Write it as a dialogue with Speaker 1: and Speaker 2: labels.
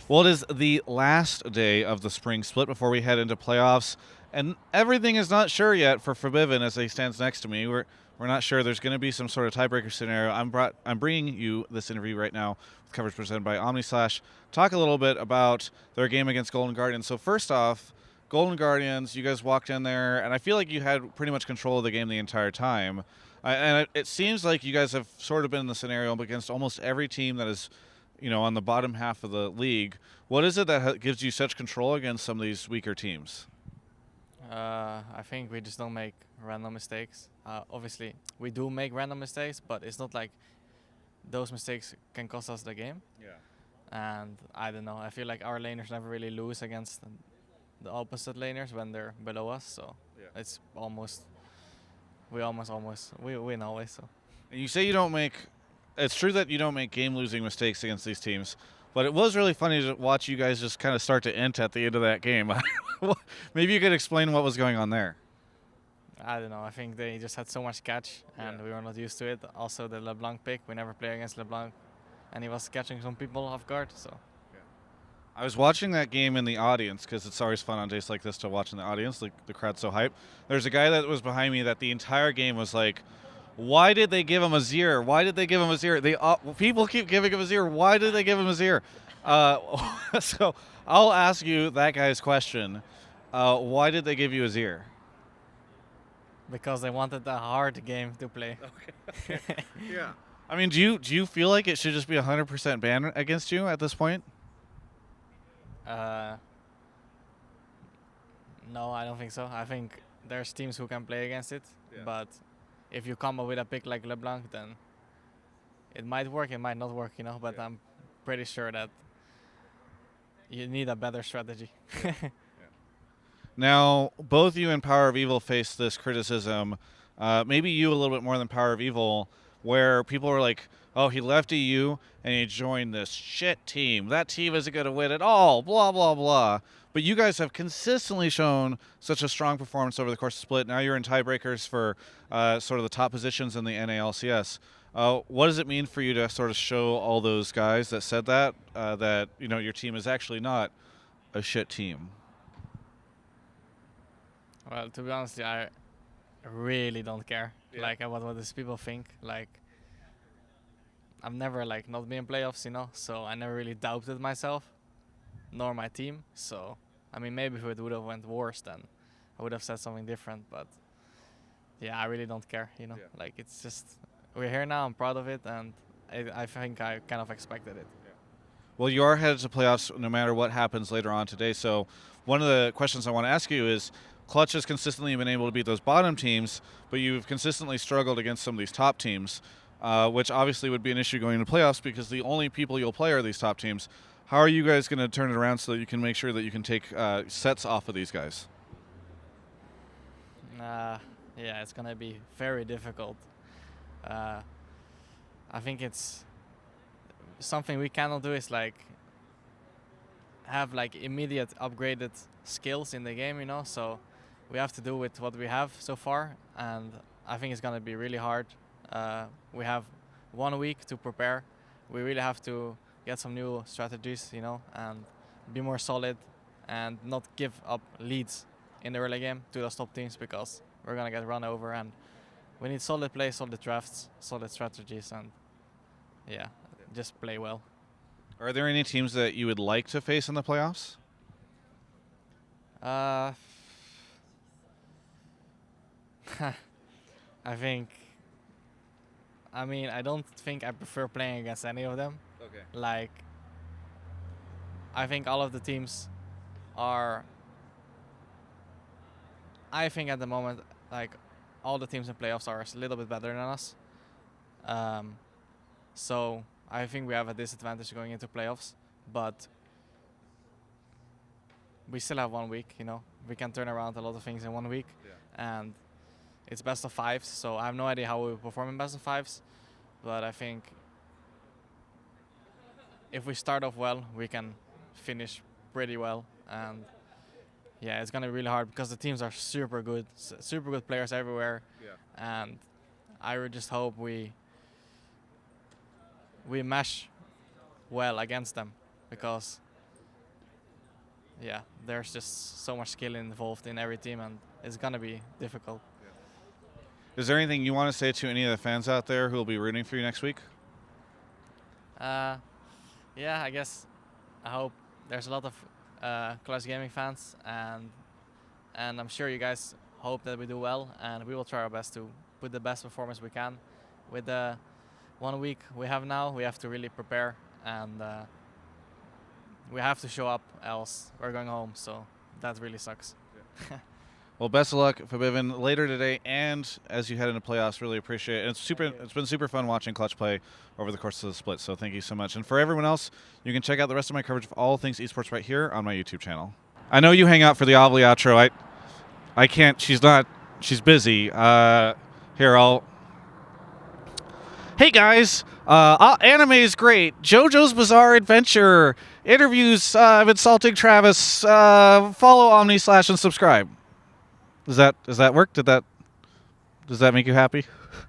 Speaker 1: Well, it is the last day of the spring split before we head into playoffs, and everything is not sure yet for Febiven as he stands next to me. We're not sure. There's going to be some sort of tiebreaker scenario. I'm bringing you this interview right now with coverage presented by OmniSlash. Talk a little bit about their game against Golden Guardians. So first off, Golden Guardians, you guys walked in there, and I feel like you had pretty much control of the game the entire time. And it seems like you guys have sort of been in the scenario against almost every team that is, on the bottom half of the league. What is it that gives you such control against some of these weaker teams?
Speaker 2: I think we just don't make random mistakes. Obviously, we do make random mistakes, but it's not like those mistakes can cost us the game.
Speaker 1: Yeah.
Speaker 2: And I don't know. I feel like our laners never really lose against the opposite laners when they're below us. So
Speaker 1: Yeah.
Speaker 2: it's almost we win always. So
Speaker 1: And you say you don't make. It's true that you don't make game-losing mistakes against these teams, but it was really funny to watch you guys just kind of start to int at the end of that game. Maybe you could explain what was going on there.
Speaker 2: I don't know. I think they just had so much catch, and we were not used to it. Also, the LeBlanc pick. We never play against LeBlanc, and he was catching some people off guard. So.
Speaker 1: I was watching that game in the audience because it's always fun on days like this to watch in the audience. The crowd's so hype. There's a guy that was behind me that the entire game was like, "Why did they give him a zero? Why did they give him a zero? People keep giving him a zero. Why did they give him a zero?" So I'll ask you that guy's question. Why did they give you a zero?
Speaker 2: Because they wanted a hard game to play.
Speaker 1: Okay. Yeah. I mean, do you feel like it should just be 100% ban against you at this point?
Speaker 2: No, I don't think so. I think there's teams who can play against it, but if you come up with a pick like LeBlanc, then it might work, it might not work, But I'm pretty sure that you need a better strategy.
Speaker 1: Now, both you and Power of Evil face this criticism. Maybe you a little bit more than Power of Evil, where people are like, "Oh, he left EU and he joined this shit team. That team isn't going to win at all." Blah blah blah. But you guys have consistently shown such a strong performance over the course of the split. Now you're in tiebreakers for sort of the top positions in the NALCS. What does it mean for you to sort of show all those guys that said that your team is actually not a shit team?
Speaker 2: Well, to be honest, I really don't care about what these people think. I've never not been in playoffs, so I never really doubted myself nor my team. So I mean, maybe if it would have went worse, then I would have said something different. But yeah, I really don't care. It's just we're here now. I'm proud of it, and I think I kind of expected it.
Speaker 1: Well, you are headed to playoffs no matter what happens later on today. So one of the questions I want to ask you is, Clutch has consistently been able to beat those bottom teams, but you've consistently struggled against some of these top teams, which obviously would be an issue going into playoffs because the only people you'll play are these top teams. How are you guys going to turn it around so that you can make sure that you can take sets off of these guys?
Speaker 2: Yeah, it's going to be very difficult. I think it's something we cannot do is have immediate upgraded skills in the game, so we have to do with what we have so far, and I think it's going to be really hard. We have 1 week to prepare. We really have to get some new strategies, and be more solid and not give up leads in the early game to those top teams because we're going to get run over, and we need solid play, solid drafts, solid strategies, and just play well.
Speaker 1: Are there any teams that you would like to face in the playoffs?
Speaker 2: I don't think I prefer playing against any of them.
Speaker 1: Okay.
Speaker 2: I think all of the teams are. I think at the moment, all the teams in playoffs are a little bit better than us. So I think we have a disadvantage going into playoffs, but we still have 1 week, We can turn around a lot of things in 1 week, and it's best of fives, so I have no idea how we will perform in best of fives, but I think if we start off well, we can finish pretty well, and it's going to be really hard because the teams are super good players everywhere, and I would just hope we mesh well against them because yeah, there's just so much skill involved in every team, and it's gonna be difficult.
Speaker 1: Is there anything you want to say to any of the fans out there who will be rooting for you next week?
Speaker 2: Yeah, I guess I hope there's a lot of Clash Gaming fans, and I'm sure you guys hope that we do well, and we will try our best to put the best performance we can. With the 1 week we have now, we have to really prepare, and we have to show up, else we're going home. So that really sucks. Yeah.
Speaker 1: Well, best of luck, Febiven, later today and as you head into playoffs. Really appreciate it. It's been super fun watching Clutch play over the course of the split, so thank you so much. And for everyone else, you can check out the rest of my coverage of all things esports right here on my YouTube channel. I know you hang out for the Ovly outro. I can't. She's busy. Here, Hey guys, anime is great. JoJo's Bizarre Adventure, interviews of Insulting Travis. Follow Omni / and subscribe. Does that work? Does that make you happy?